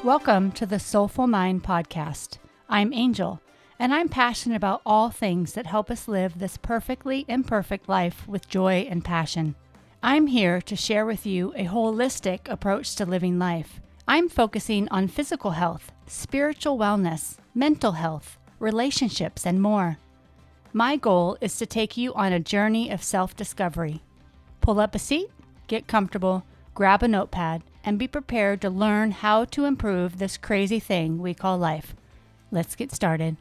Welcome to the Soulful Mind podcast. I'm Angel, and I'm passionate about all things that help us live this perfectly imperfect life with joy and passion. I'm here to share with you a holistic approach to living life. I'm focusing on physical health, spiritual wellness, mental health, relationships, and more. My goal is to take you on a journey of self-discovery. Pull up a seat, get comfortable, grab a notepad, and be prepared to learn how to improve this crazy thing we call life. Let's get started.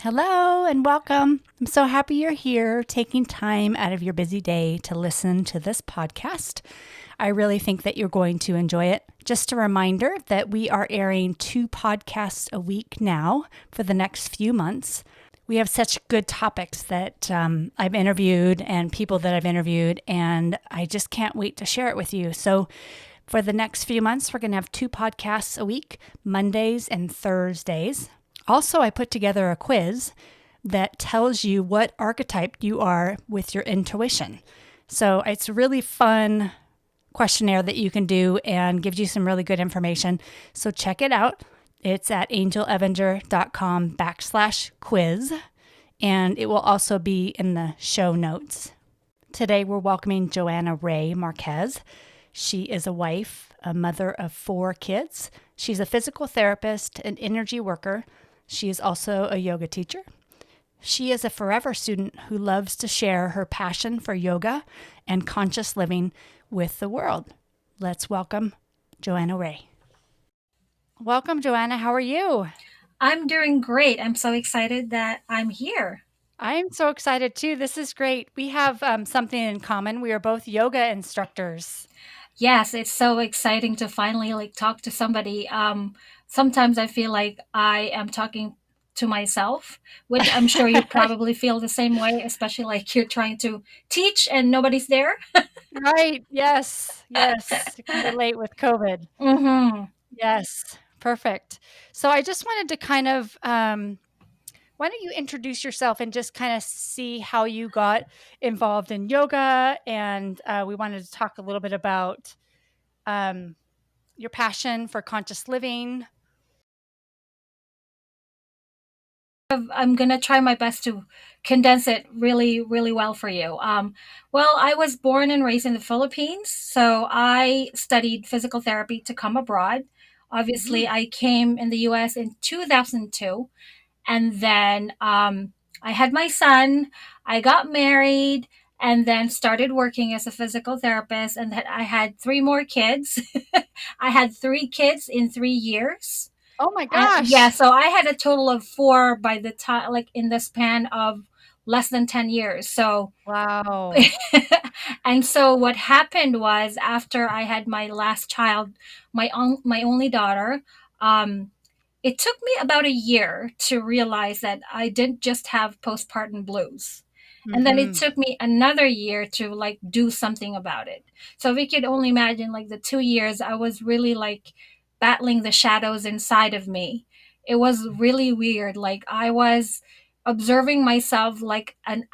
Hello and welcome. I'm so happy you're here, taking time out of your busy day to listen to this podcast. I really think that you're going to enjoy it. Just a reminder that we are airing 2 podcasts a week now for the next few months. We have such good topics that I've interviewed and people that I've interviewed, and I just can't wait to share it with you. So for the next few months, we're going to have 2 podcasts a week, Mondays and Thursdays. Also, I put together a quiz that tells you what archetype you are with your intuition. So it's a really fun questionnaire that you can do and gives you some really good information. So check it out. It's at angelevenger.com/quiz, and it will also be in the show notes. Today, we're welcoming Jhoanna Rae Marquez. She is a wife, a mother of 4 kids. She's a physical therapist, an energy worker. She is also a yoga teacher. She is a forever student who loves to share her passion for yoga and conscious living with the world. Let's welcome Jhoanna Rae. Welcome, Johanna. How are you? I'm doing great. I'm so excited that I'm here. I'm so excited too. This is great. We have something in common. We are both yoga instructors. Yes, it's so exciting to finally talk to somebody. Sometimes I feel like I am talking to myself, which I'm sure you probably feel the same way, especially like you're trying to teach and nobody's there. Right. Yes. Yes. You can relate with COVID. Mm-hmm. Yes. Perfect. So I just wanted to kind of, why don't you introduce yourself and just kind of see how you got involved in yoga? And we wanted to talk a little bit about your passion for conscious living. I'm gonna try my best to condense it really, really well for you. Well, I was born and raised in the Philippines, so I studied physical therapy to come abroad. Obviously, Mhm. I came in the U.S. in 2002, and then I had my son. I got married, and then started working as a physical therapist, and then I had 3 more kids. I had 3 kids in 3 years. Oh my And yeah, gosh. so I had a total of 4 by the time, like in the span of less than 10 years. So, Wow. and so what happened was after I had my last child, my only daughter, um, it took me about a year to realize that I didn't just have postpartum blues. And then it Mhm. took me another year to do something about it. So we could only imagine the 2 years I was really battling the shadows inside of me. It was really weird. Like I was observing myself like an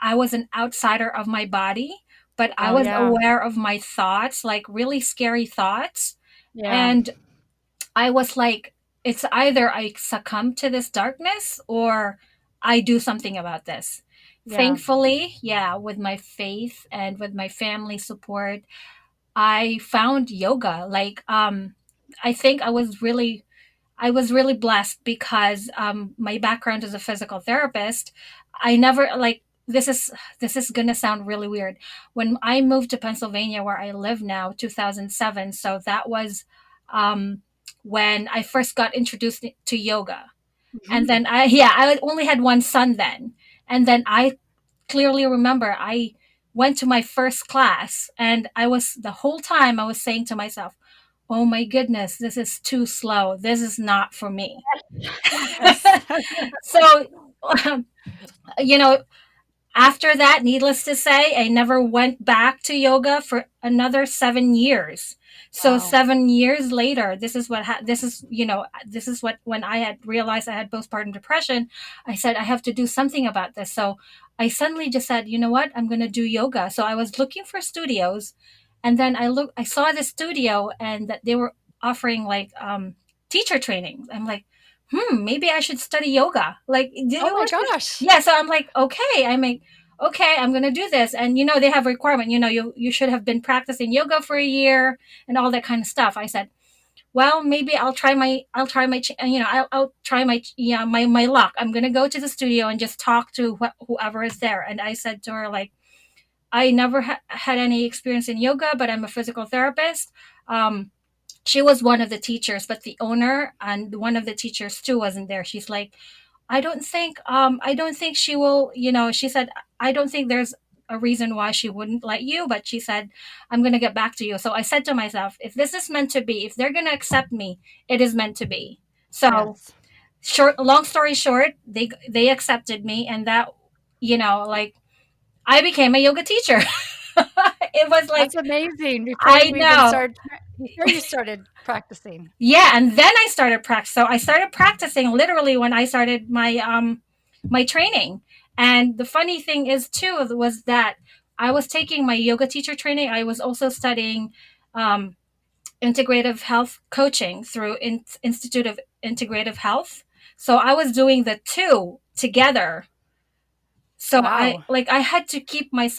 I was an outsider of my body, but I Oh, was yeah. aware of my thoughts, like really scary thoughts. Yeah. And I was like, it's either I succumb to this darkness or I do something about this. Yeah. Thankfully, yeah, with my faith and with my family support, I found yoga. I think I was really blessed because my background as a physical therapist, I never this is gonna sound really weird. When I moved to Pennsylvania, where I live now, 2007, so that was um, when I first got introduced to yoga, and Mhm. then I only had one son then, and then I clearly remember I went to my first class, and the whole time I was saying to myself, oh my goodness, this is too slow. This is not for me. Yes. So, you know, after that, needless to say, I never went back to yoga for another 7 years. So Wow. 7 years later, this is what when I had realized I had postpartum depression, I said I have to do something about this. So I suddenly just said, you know what, I'm going to do yoga. So I was looking for studios, And then I saw the studio and that they were offering like teacher trainings. I'm like, maybe I should study yoga. Like Oh it my was just, gosh. yeah. So I'm like, okay, okay, I'm gonna do this. And they have a requirement. You should have been practicing yoga for a year and all that kind of stuff. I said, well, maybe I'll try my, yeah, my luck. I'm gonna go to the studio and just talk to whoever is there. And I said to her, like, I never had any experience in yoga, but I'm a physical therapist. Um, she was one of the teachers, but the owner and one of the teachers too wasn't there. She's like, I don't think she will, she said, I don't think there's a reason why she wouldn't let you, but she said, I'm going to get back to you. So I said to myself, if this is meant to be, if they're going to accept me, it is meant to be. So Yes. long story short, they accepted me, and that, like, I became a yoga teacher. It was like, That's amazing. I know. Before you started practicing. Yeah, and then I started practice. So I started practicing literally when I started my training. And the funny thing is too was that I was taking my yoga teacher training. I was also studying um, integrative health coaching through Institute of Integrative Health. So I was doing the two together. So Wow. I had to keep my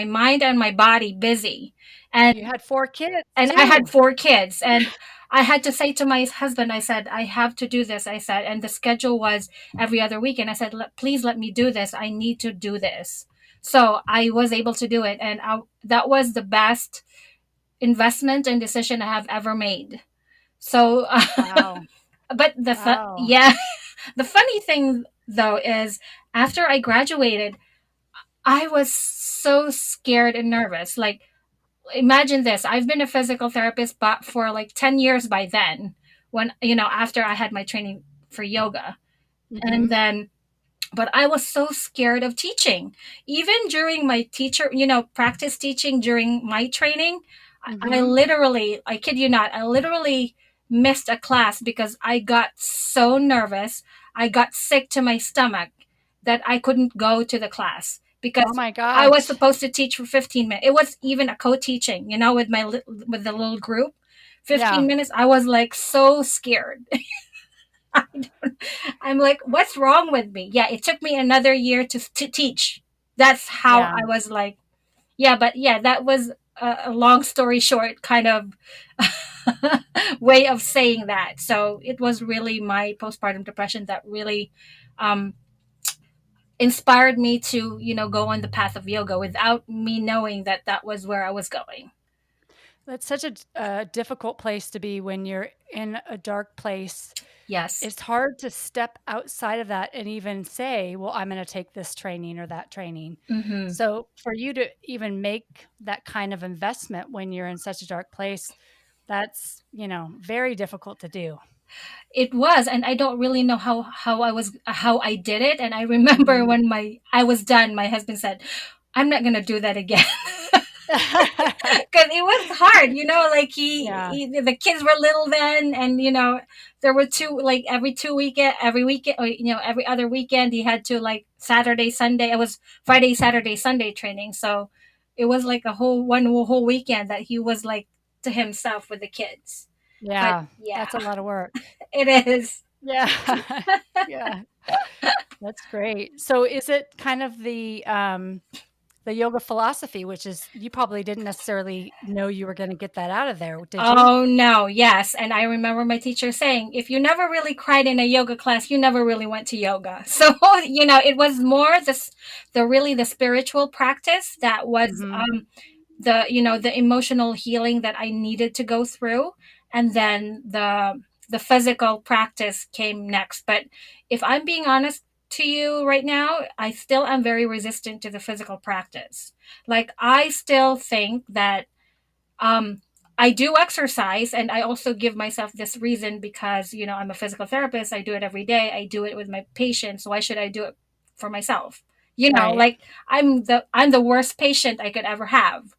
mind and my body busy. And You had 4 kids I too. had four kids, and I had to say to my husband, I said, I have to do this. I said, and the schedule was every other weekend. I said, please let me do this. I need to do this. So I was able to do it. And that was the best investment and decision I have ever made. So, Wow. but Wow. yeah, the funny thing though is after I graduated, I was so scared and nervous. Like, imagine this, I've been a physical therapist but for like 10 years by then, when after I had my training for yoga. And Mhm. then, but I was so scared of teaching, even during my practice teaching during my training. I Mhm. literally, I kid you not, I literally missed a class because I got so nervous. I got sick to my stomach that I couldn't go to the class Oh because my I was gosh. supposed to teach for 15 minutes. It was even a co-teaching, with with the little group. 15 Yeah. minutes, I was like so scared. I'm like, what's wrong with me? Yeah, it took me another year to teach. That's how Yeah. I was like, yeah, but yeah, that was a long story short kind of way of saying that. So it was really my postpartum depression that really um, inspired me to, go on the path of yoga without me knowing that that was where I was going. That's such a difficult place to be when you're in a dark place. Yes. It's hard to step outside of that and even say, "Well, I'm gonna take this training or that training." Hmm. So, for you to even make that kind of investment when you're in such a dark place, that's, very difficult to do. It was, and I don't really know how I did it. And I remember Mhm. when I was done, my husband said, "I'm not gonna do that again." Because it was hard, like Yeah. the kids were little then, and there were two, like every weekend, or every other weekend he had to, like, Saturday Sunday, it was Friday Saturday Sunday training. So it was like a whole weekend that he was like to himself with the kids. But Yeah. yeah, That's a lot of work. it is. Yeah. Yeah. That's great. So is it kind of the yoga philosophy, which is you probably didn't necessarily know you were gonna get that out of there, did you? Oh no, yes. And I remember my teacher saying, if you never really cried in a yoga class, you never really went to yoga. So, it was more the spiritual practice that was Mhm. the emotional healing that I needed to go through. And then the physical practice came next. But if I'm being honest to you right now, I still am very resistant to the physical practice. Like, I still think that um, I do exercise, and I also give myself this reason because, I'm a physical therapist. I do it every day. I do it with my patients. Why should I do it for myself? Right. Like, I'm the worst patient I could ever have.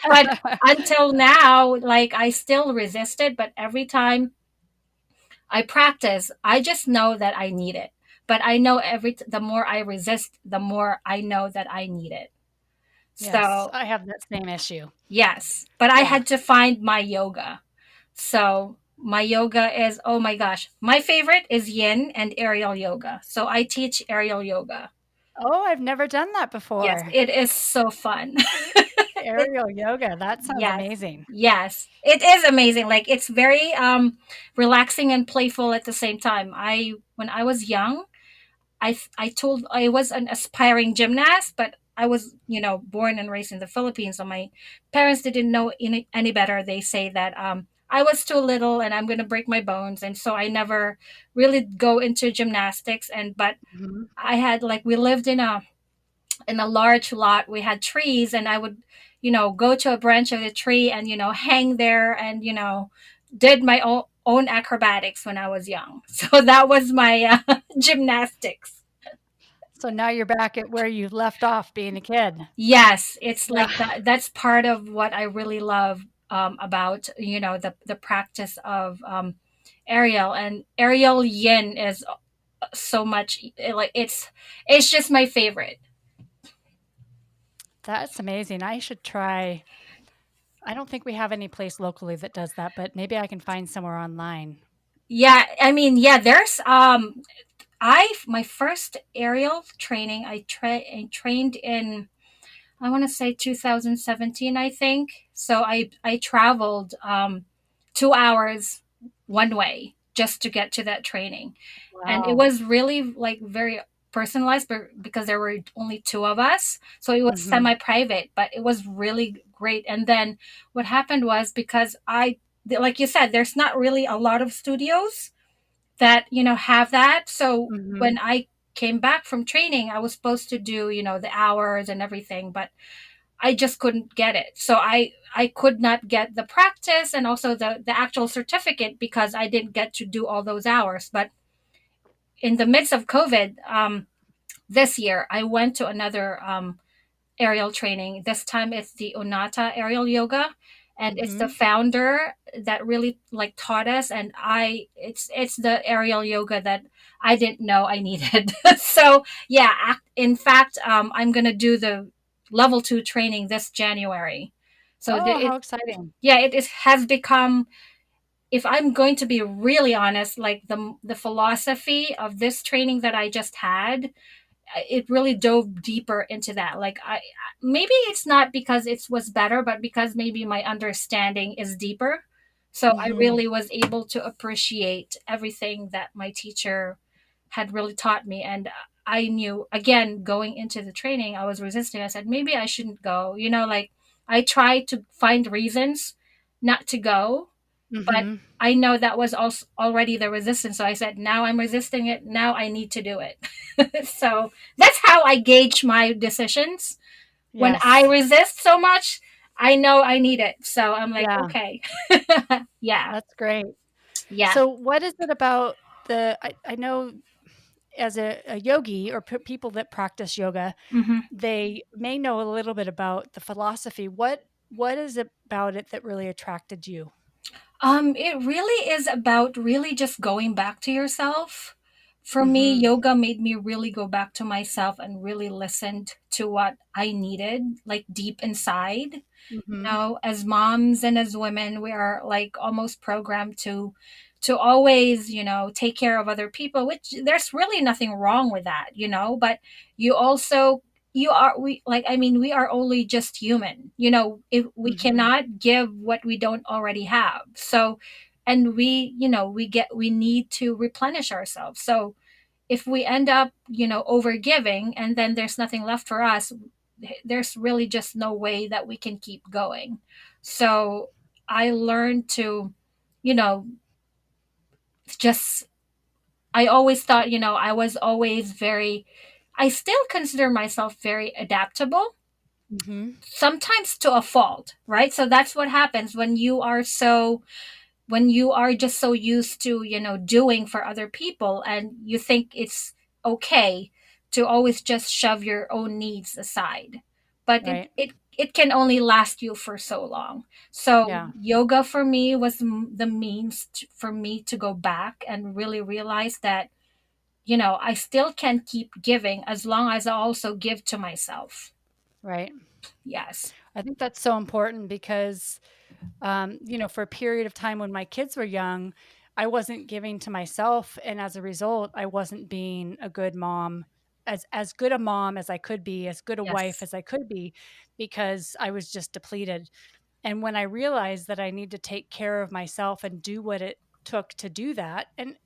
But until now, like, I still resisted, but every time I practice, I just know that I need it. But I know the more I resist, the more I know that I need it. Yes, So I have that same issue. yes, but I Yeah. had to find my yoga. So my yoga is, oh my gosh, my favorite is yin and aerial yoga. So I teach aerial yoga. Oh, I've never done that Yes, before. it is so fun. It, Aerial yoga. That sounds yes, amazing. yes, it is amazing. Like it's very relaxing and playful at the same time. I when I was young, I told I was an aspiring gymnast, but I was, born and raised in the Philippines, so my parents didn't know any better. They say that I was too little and I'm going to break my bones, and so I never really go into gymnastics. And but Hmm. I had like we lived in a large lot. We had trees, and I would, go to a branch of the tree and hang there and did my own acrobatics when I was young. So that was my gymnastics. So now you're back at where you left off being a kid. Yes, it's Yeah. like that. That's part of what I really love about the practice of aerial, and aerial yin is so much like it's just my favorite. That's amazing. I should try. I don't think we have any place locally that does that, but maybe I can find somewhere online. Yeah, I mean, yeah. There's I my first aerial training. I trained in, I want to say 2017, I think. So I traveled 2 hours one way just to get to that training, and it Wow. was really like very personalized, but because there were only two of us, so it was Hmm. semi-private, but it was really great. And then what happened was, because like you said, there's not really a lot of studios that have that. So Hmm. when I came back from training, I was supposed to do the hours and everything, but I just couldn't get it. So I could not get the practice and also the actual certificate because I didn't get to do all those hours. But in the midst of COVID, this year I went to another aerial training. This time it's the Onata aerial yoga, and it's the Hmm. founder that really like taught us. And it's the aerial yoga that I didn't know I needed. So yeah, in fact, I'm gonna do the level 2 training this January. So Oh, how exciting. yeah, it has become, if I'm going to be really honest, like the philosophy of this training that I just had, it really dove deeper into that. Like maybe it's not because it was better, but because maybe my understanding is deeper. So I Hmm. really was able to appreciate everything that my teacher had really taught me. And I knew, again, going into the training, I was resisting. I said maybe I shouldn't go, like I tried to find reasons not to go, but Hmm. I know that was also already the resistance. So I said, now I'm resisting it. Now I need to do it. So that's how I gauge my decisions. When I Yes. resist so much, I know I need it. So I'm like, Yeah, okay. Yeah. that's great. Yeah. So, what is it about I know as a yogi or people that practice yoga, Hmm. they may know a little bit about the philosophy. What is it about it that really attracted you? It really is about really just going back to yourself. For me, Hmm. yoga made me really go back to myself and really listened to what I needed, like deep inside. Hmm. As moms and as women, we are like almost programmed to always take care of other people, which there's really nothing wrong with that, but you also, you are we like I mean, we are only just human, if we Hmm. cannot give what we don't already have. So, and we need to replenish ourselves. So if we end up over giving and then there's nothing left for us, there's really just no way that we can keep going. So I learned to, you know just, I always thought, I was always very, I still consider myself very adaptable, Hmm. sometimes to a fault, right? So that's what happens when you are just so used to doing for other people, and you think it's okay to always just shove your own needs aside. But it Right. it it can only last you for so long. So Yeah. yoga for me was the means for me to go back and really realize that I still can keep giving as long as I also give to myself. Right. Yes. I think that's so important because, for a period of time when my kids were young, I wasn't giving to myself, and as a result, I wasn't being a good mom, as good a mom as I could be, as good a wife Yes. as I could be, because I was just depleted. And when I realized that I need to take care of myself and do what it took to do that, and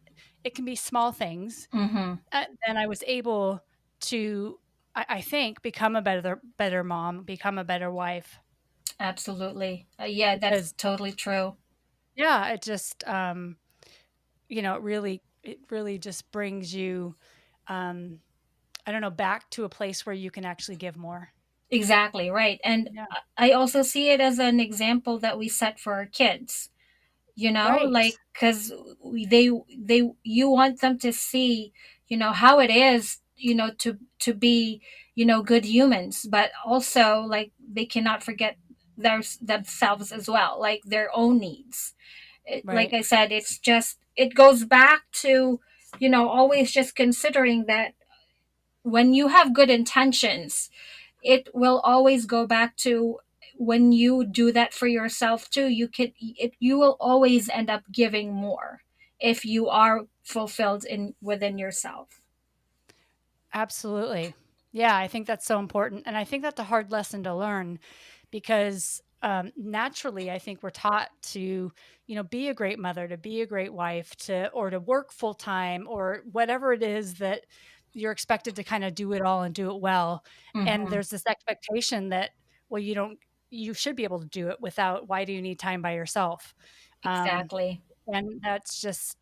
it can be small things, Mm-hmm. then I was able to, I think, become a better mom, become a better wife Absolutely. Yeah, that's because totally true. yeah, it just it really just brings you um I don't know, back to a place where you can actually give more. Exactly, right. And Yeah. I also see it as an example that we set for our kids, Right. like, because you want them to see, how it is, to be, good humans, but also, like, they cannot forget themselves as well, like their own needs. Like Right. I said, it goes back to, always just considering that when you have good intentions, it will always go back to, when you do that for yourself too, you will always end up giving more if you are fulfilled in within yourself. Absolutely. Yeah, I think that's so important. And I think that's a hard lesson to learn because naturally, I think we're taught to, be a great mother, to be a great wife, or to work full time, or whatever it is that you're expected to kind of do it all and do it well. And Hmm. there's this expectation that, well, you should be able to do it without, why do you need time by yourself? Um, Exactly. and that's just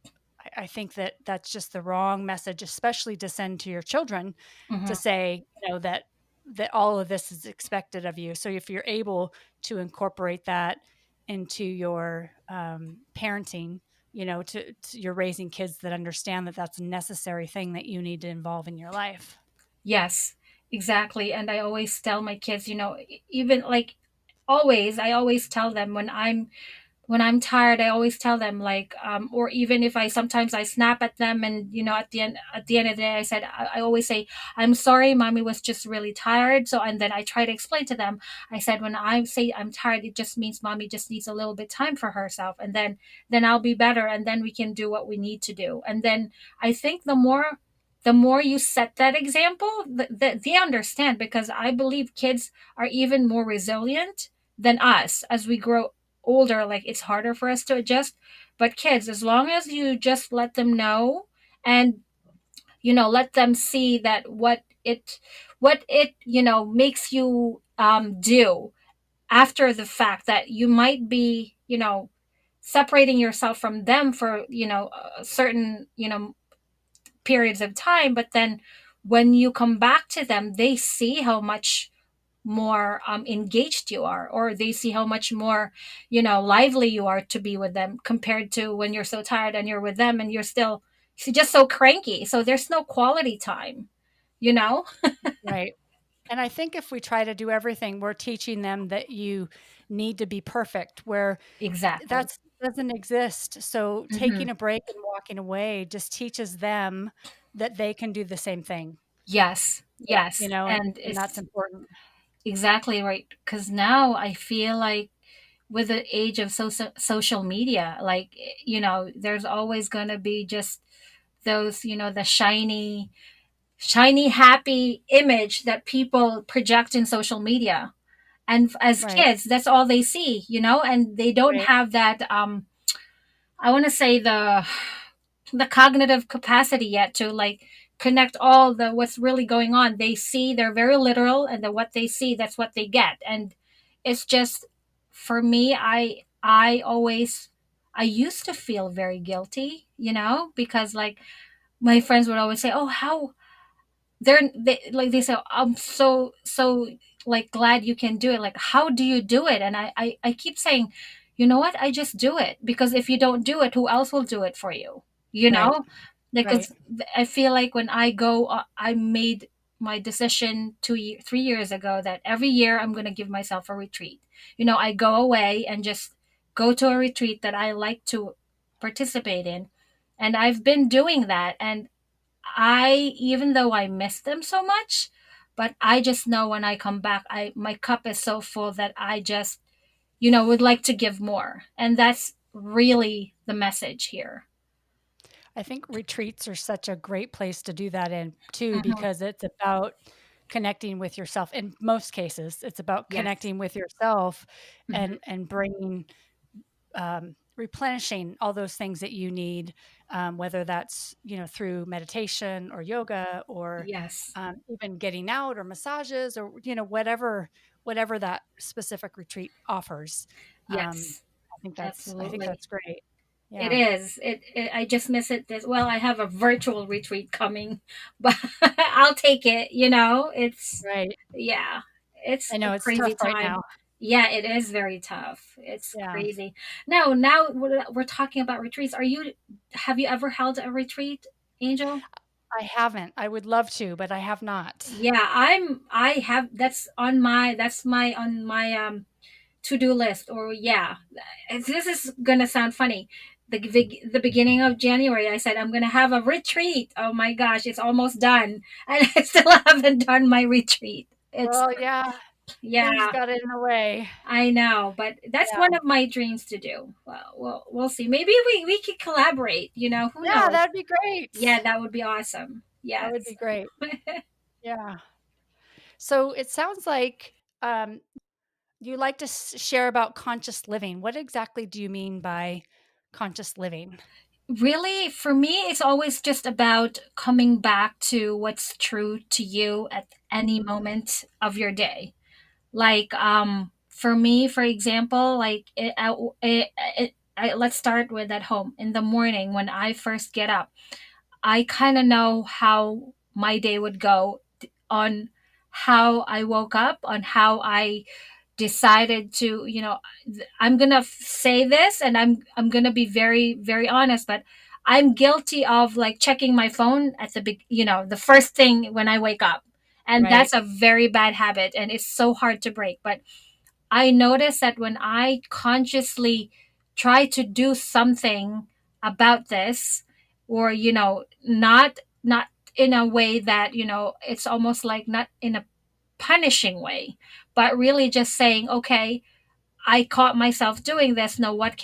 I think that that's just the wrong message, especially to send to your children, to Hmm. say, that all of this is expected of you. So if you're able to incorporate that into your, parenting, you're raising kids that understand that that's a necessary thing that you need to involve in your life. Yes, exactly. And I always tell my kids, even like, always I always tell them when I'm tired, I always tell them, like, or even if I sometimes I snap at them, and at the end of the day, I always say, I'm sorry, mommy was just really tired. So, and then I try to explain to them. I said, when I say I'm tired, it just means mommy just needs a little bit time for herself, and then I'll be better, and then we can do what we need to do. And then I think the more you set that example, they understand, because I believe kids are even more resilient than us as we grow older. Like, it's harder for us to adjust, but kids, as long as you just let them know, and let them see that what it makes you do after the fact, that you might be separating yourself from them for certain periods of time, but then when you come back to them, they see how much more engaged you are, or they see how much more lively you are to be with them, compared to when you're so tired and you're with them and you're just so cranky, so there's no quality time you know Right. And I think if we try to do everything, we're teaching them that you need to be perfect, where Exactly. that's doesn't exist. So Hmm. taking a break and walking away just teaches them that they can do the same thing. Yes, Yeah. yes, and And that's it's important. exactly right, because now I feel like, with the age of social media, like, there's always going to be just those, the shiny happy image that people project in social media, and as Right. kids, that's all they see, and they don't Right. have that, I want to say, the cognitive capacity yet to, like, connect all the what's really going on. They're very literal, and then what they see, that's what they get. And it's just, for me, I used to feel very guilty, because, like, my friends would always say, oh, how they say, I'm so, like, glad you can do it, like, how do you do it? And I keep saying, you know what, I just do it, because if you don't do it, who else will do it for you? you Right. know Right. because I feel like, when I made my decision 3 years ago, that every year I'm going to give myself a retreat. I go away and just go to a retreat that I like to participate in, and I've been doing that. And even though I miss them so much, But I just know when I come back, I my cup is so full that I just, would like to give more. And that's really the message here. I think retreats are such a great place to do that in too, Hmm. because it's about connecting with yourself. In most cases, it's about Yes. connecting with yourself Hmm. and bringing replenishing all those things that you need, whether that's through meditation or yoga or Yes. even getting out or massages or whatever that specific retreat offers. Um, Yes. I think Absolutely. that's great. It Yeah, is. I just miss it. This well, I have a virtual retreat coming, but I'll take it. It's right. yeah, it's I a know it's tough crazy right time. now. Yeah, it is very tough. It's Yeah, crazy. Now we're talking about retreats. Have you ever held a retreat, Angel? I haven't. I would love to, but I have not. Yeah, I have. That's my on my to-do list. Or yeah, this is gonna sound funny. The beginning of January, I said I'm gonna have a retreat. Oh my gosh, it's almost done, and I still haven't done my retreat. It's Well, yeah, things Yeah, got in the way. I know, but that's Yeah, one of my dreams to do. Well, we'll see. Maybe we could collaborate. Who yeah, knows? that'd be Yeah, great. that would be awesome. That would Yes. be great. Yeah. So it sounds like um, you like to share about conscious living. What exactly do you mean by conscious living? Really, for me, it's always just about coming back to what's true to you at any Mhm. moment of your day. Like, for me, for example, like let's start with at home in the morning when I first get up. I kind of know how my day would go on how I woke up, on how I decided to, I'm gonna say this, and I'm gonna be very very honest, but I'm guilty of like checking my phone at the first thing when I wake up, and Right. that's a very bad habit, and it's so hard to break. But I notice that when I consciously try to do something about this, or not in a way that it's almost like not in a punishing way, but really just saying, okay, I caught myself doing this. Now, what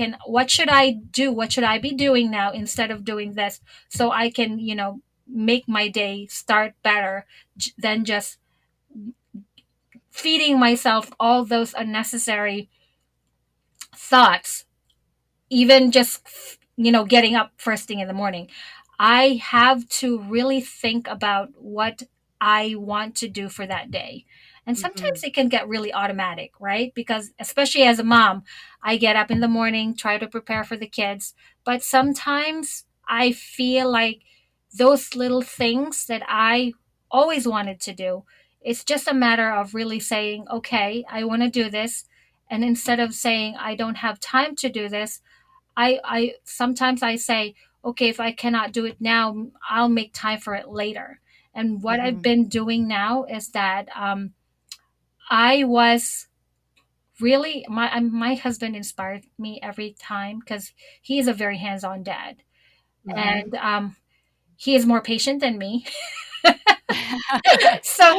should I do? What should I be doing now instead of doing this, so I can make my day start better than just feeding myself all those unnecessary thoughts, even just getting up first thing in the morning. I have to really think about what I want to do for that day. And Hmm. sometimes it can get really automatic, right? Because especially as a mom, I get up in the morning, try to prepare for the kids, but sometimes I feel like those little things that I always wanted to do, it's just a matter of really saying, okay, I want to do this. And instead of saying I don't have time to do this, I sometimes I say, okay, if I cannot do it now, I'll make time for it later. And what I've Hmm. been doing now is that I was really my husband inspired me every time because he is a very hands-on dad, Hmm. and he is more patient than me. So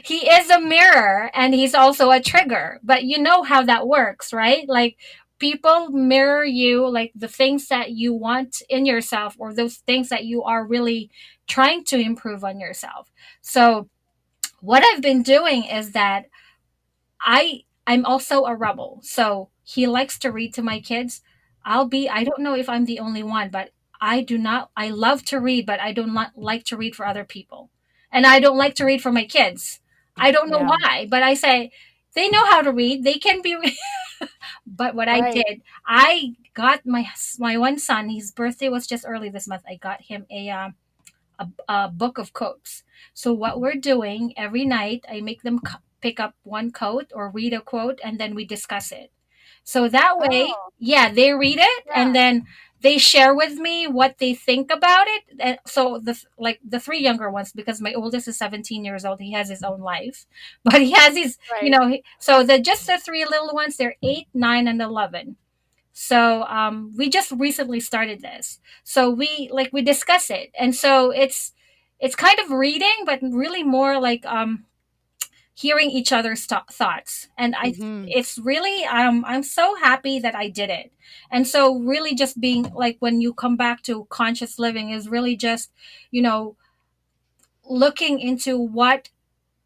he is a mirror, and he's also a trigger, but you know how that works, right? Like, people mirror you, like the things that you want in yourself, or those things that you are really trying to improve on yourself. So what I've been doing is that I'm also a rebel. So he likes to read to my kids. I don't know if I'm the only one, but I love to read, but I don't like to read for other people. And I don't like to read for my kids. I don't know Yeah. why, but I say they know how to read. They can be But what I Right. did, I got my one son, his birthday was just early this month. I got him a book of quotes. So what we're doing every night, I make them pick up one quote or read a quote, and then we discuss it. So that way, Oh, yeah, they read it, and yeah. then they share with me what they think about it. And so the three younger ones, because my oldest is 17 years old, he has his own life, but he has his, Right. so the three little ones, they're 8, 9, and 11. So we just recently started this. So we discuss it, and so it's kind of reading, but really more like hearing each other's thoughts. And Hmm. it's really, I'm so happy that I did it. And so really just being like, when you come back to conscious living, is really just, you know, looking into what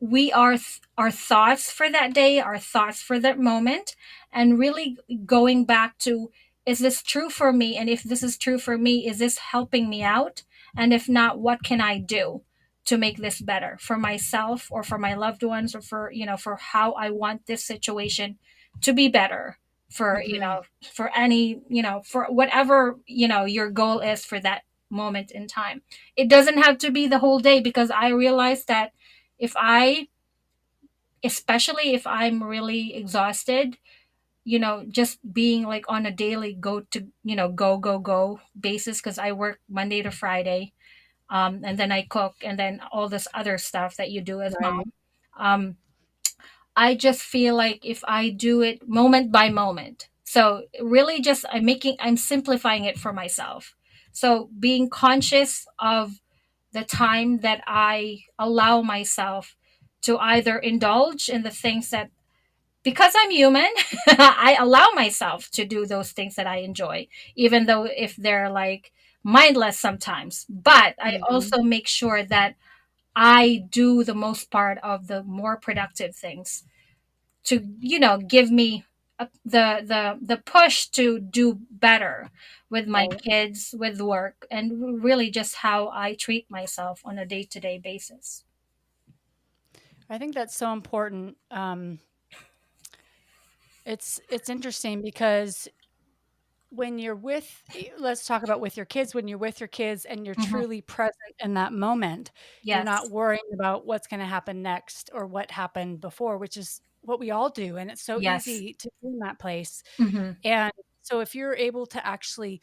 we are, our thoughts for that day, our thoughts for that moment, and really going back to, is this true for me? And if this is true for me, is this helping me out? And if not, what can I do to make this better for myself or for my loved ones, or for, you know, for how I want this situation to be better, for, you Hmm. know, for any, you know, for whatever, you know, your goal is for that moment in time. It doesn't have to be the whole day, because I realized that if I, especially if I'm really exhausted, you know, just being like on a daily go to, you know, go basis, because I work Monday to Friday, and then I cook, and then all this other stuff that you do as Right. mom. Um, I just feel like if I do it moment by moment, so really just I'm simplifying it for myself. So being conscious of the time that I allow myself to either indulge in the things that, because I'm human, I allow myself to do those things that I enjoy, even though if they're like mindless sometimes. But I Hmm. also make sure that I do the most part of the more productive things to, you know, give me the push to do better with my Right. kids, with work, and really just how I treat myself on a day-to-day basis. I think that's so important. It's interesting because when you're let's talk about with your kids, when you're with your kids and you're Hmm. truly present in that moment, you're not Yes. worrying about what's going to happen next or what happened before, which is what we all do. And it's so Yes. easy to be in that place. Hmm. And so if you're able to actually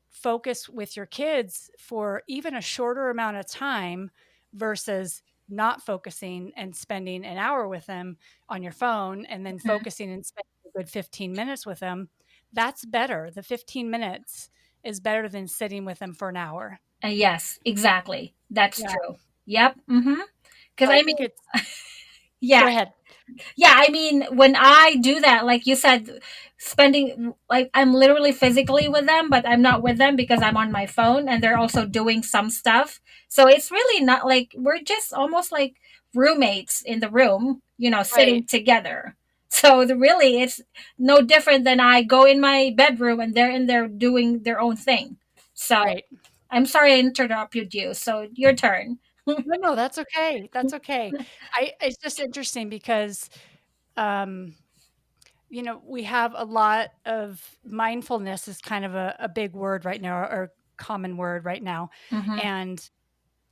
focus with your kids for even a shorter amount of time versus not focusing and spending an hour with them on your phone and then focusing and spending a good 15 minutes with them, that's better. The 15 minutes is better than sitting with them for an hour. Yes, exactly. That's Yeah. true. Yep. Mm-hmm. Because So I I think mean, it's yeah, go ahead. yeah, I mean, when I do that, like you said, spending, like, I'm literally physically with them, but I'm not with them because I'm on my phone and they're also doing some stuff. So it's really not like we're just almost like roommates in the room, you know, Right. sitting together. So really, it's no different than I go in my bedroom and they're in there doing their own thing. So Right. I'm sorry I interrupted you. So your turn. No, no, that's okay. That's okay. It's just interesting because um we have a lot of mindfulness is kind of a big word right now or common word right now. Mm-hmm. And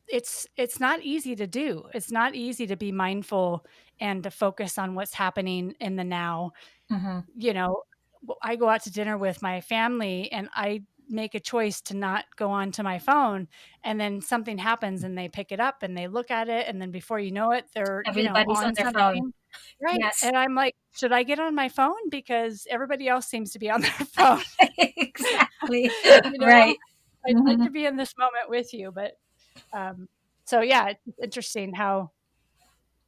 it's not easy to do. It's not easy to be mindful and to focus on what's happening in the now. Mm-hmm. You know, I go out to dinner with my family and I make a choice to not go onto my phone and then something happens and they pick it up and they look at it and then before you know it they're, Everybody's on on their phone. something. Right. Yes. And I'm like, should I get on my phone because everybody else seems to be on their phone? Exactly. you know, Right. I'd like Mhm. to be in this moment with you, but so yeah, it's interesting how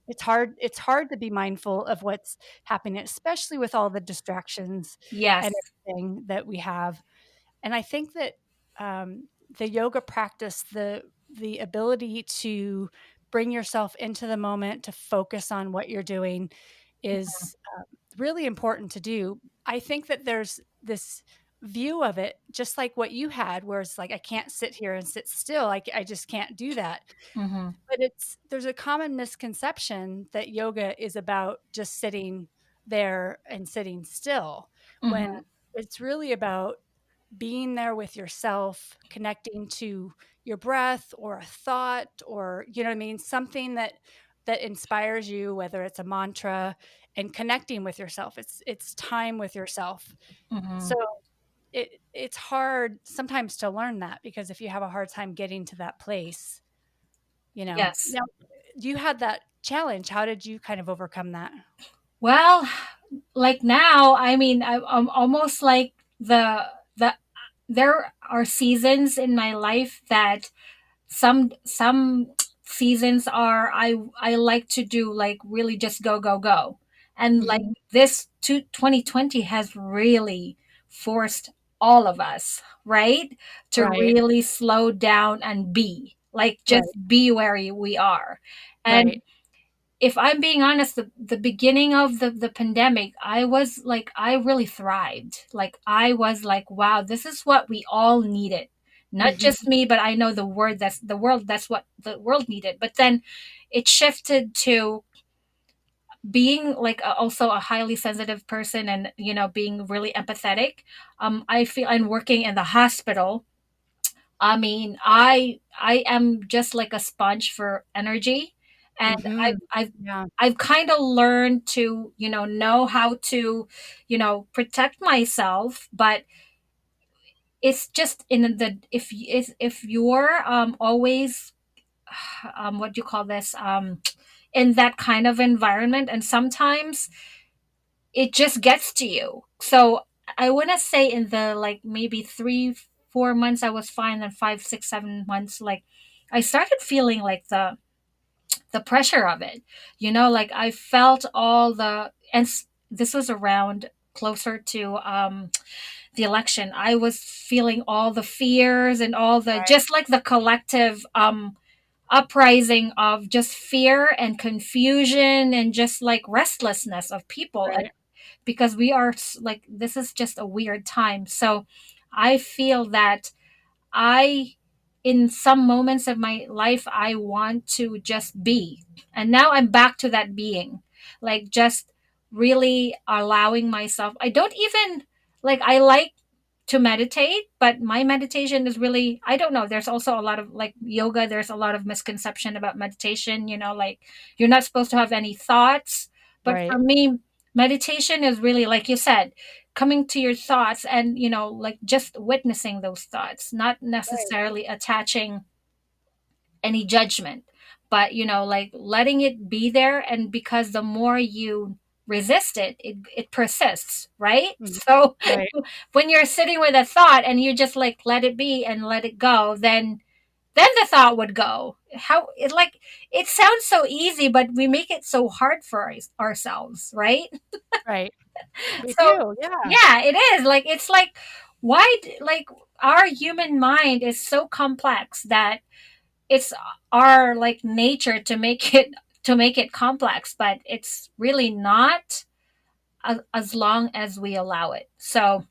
it's hard to be mindful of what's happening, especially with all the distractions Yes. and everything that we have. And I think that the yoga practice, the ability to bring yourself into the moment, to focus on what you're doing, is really important to do. I think that there's this view of it, just like what you had, where it's like I can't sit here and sit still. I just can't do that. Mhm. But there's a common misconception that yoga is about just sitting there and sitting still, when Mhm. it's really about being there with yourself, connecting to your breath or a thought or, you know what I mean, something that inspires you, whether it's a mantra, and connecting with yourself. It's time with yourself. So Mhm. it's hard sometimes to learn that because if you have a hard time getting to that place, Yes. now you had that challenge. How did you kind of overcome that? Well, like now, I mean, I'm almost like the there are seasons in my life that some seasons are I like to do like really just go go go. And like Hmm. this 2020 has really forced all of us, right? To Right. really slow down and be. Like just Right. be where we are. And Right. if I'm being honest, the beginning of the pandemic, I was like, I really thrived. Like, I was like, wow, this is what we all needed. Not just Hmm. me, but I know the world, that's what the world needed. But then it shifted to being like also a highly sensitive person and, being really empathetic. I feel I'm working in the hospital. I mean, I am just like a sponge for energy, and Hmm. I've Yeah. I've kind of learned to know how to protect myself, but it's just in the if you're always what do you call this in that kind of environment, and sometimes it just gets to you. So I want to say in the like maybe 3 4 months I was fine, then 5 6 7 months like I started feeling like the pressure of it. Like I felt all the this was around closer to the election. I was feeling all the fears and all the Right. just like the collective uprising of just fear and confusion and just like restlessness of people, and Right. because we are like this is just a weird time. So I feel that I in some moments of my life I want to just be, and now I'm back to that being, like just really allowing myself. I don't even like I like to meditate, but my meditation is really, I don't know, there's also a lot of like yoga, there's a lot of misconception about meditation, like you're not supposed to have any thoughts. But for Right. me, meditation is really like you said, coming to your thoughts and like just witnessing those thoughts, not Right. necessarily attaching any judgment, but like letting it be there. And because the more you resist it, it persists, right? Mhm. So Right. when you're sitting with a thought and you just like let it be and let it go, then the thought would go. How it like it sounds so easy, but we make it so hard for ourselves, right? Right. We So do. Yeah. yeah, it is like it's like like our human mind is so complex that it's our like nature to make it complex, but it's really not, as long as we allow it. So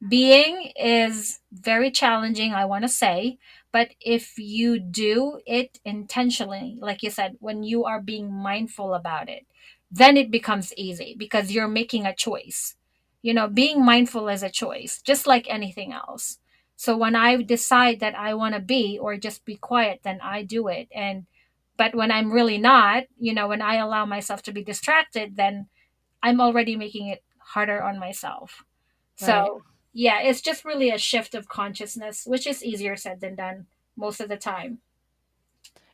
being is very challenging, I want to say, but if you do it intentionally, like you said, when you are being mindful about it, then it becomes easy because you're making a choice. Being mindful is a choice, just like anything else. So when I decide that I want to be or just be quiet, then I do it. And but when I'm really not, when I allow myself to be distracted, then I'm already making it harder on myself. Right. So, yeah, it's just really a shift of consciousness, which is easier said than done most of the time.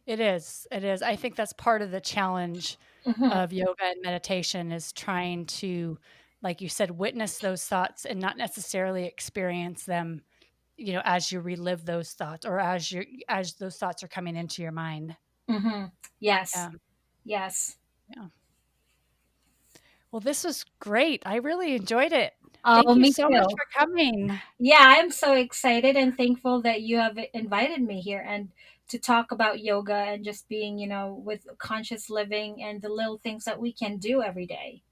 It is. It is. I think that's part of the challenge Hmm. of yoga and meditation is trying to, like you said, witness those thoughts and not necessarily experience them, as you relive those thoughts or as those thoughts are coming into your mind. Hmm. Yes. Yeah. Yes. Yeah. Well, this was great. I really enjoyed it. Oh, Thank you me so much too. for coming. Yeah, I'm so excited and thankful that you have invited me here and to talk about yoga and just being, with conscious living and the little things that we can do every day.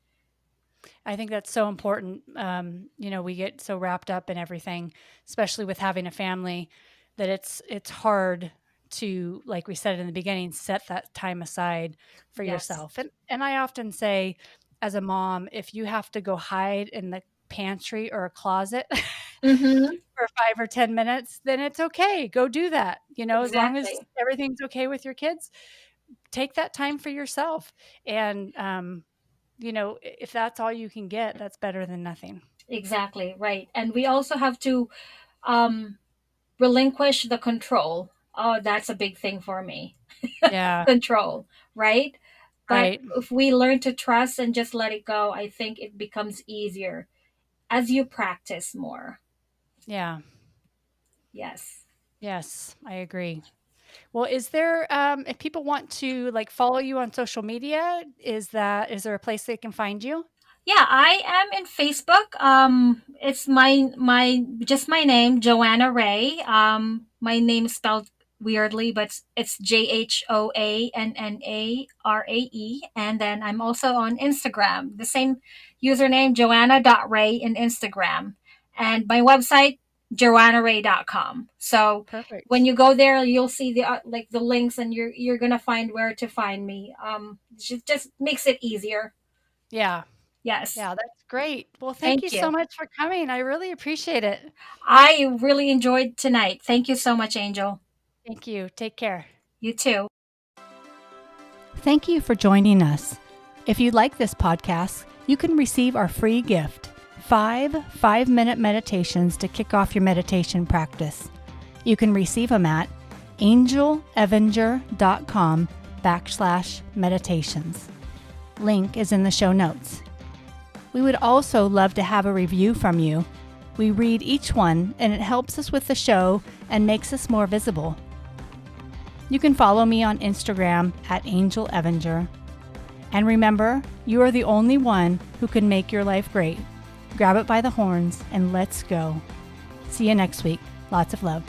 I think that's so important. We get so wrapped up in everything, especially with having a family, that it's hard to, like we said in the beginning, set that time aside for Yes. yourself. And I often say, as a mom, if you have to go hide in the pantry or a closet Mm-hmm. for 5 or 10 minutes, then it's okay. Go do that. As long as Exactly. everything's okay with your kids, take that time for yourself. And if that's all you can get, that's better than nothing. Exactly. Right. And we also have to um relinquish the control. Oh, that's a big thing for me. Yeah, Control, right? But right. if we learn to trust and just let it go, I think it becomes easier as you practice more. Yeah. Yes. Yes, I agree. Well, is there, if people want to like follow you on social media, is there a place they can find you? Yeah, I am in Facebook. It's my just my name, Joanna Ray. My name is spelled weirdly, but it's JHOANNARAE. And then I'm also on Instagram, the same username, Joanna.Ray in Instagram, and my website, JoannaRay.com. So when Perfect. you go there, you'll see the like the links, and you're gonna find where to find me. Just makes it easier. Yeah. Yes. Yeah, that's great. Well, thank you Thank so you. much for coming. I really appreciate it. I really enjoyed tonight. Thank you so much, Angel. Thank you. Take care. You too. Thank you for joining us. If you like this podcast, you can receive our free gift, 5 minute meditations to kick off your meditation practice. You can receive them at angelevenger.com/meditations. Link is in the show notes. We would also love to have a review from you. We read each one, and it helps us with the show and makes us more visible. You can follow me on Instagram at Angel Evenger. And remember, you are the only one who can make your life great. Grab it by the horns and let's go. See you next week. Lots of love.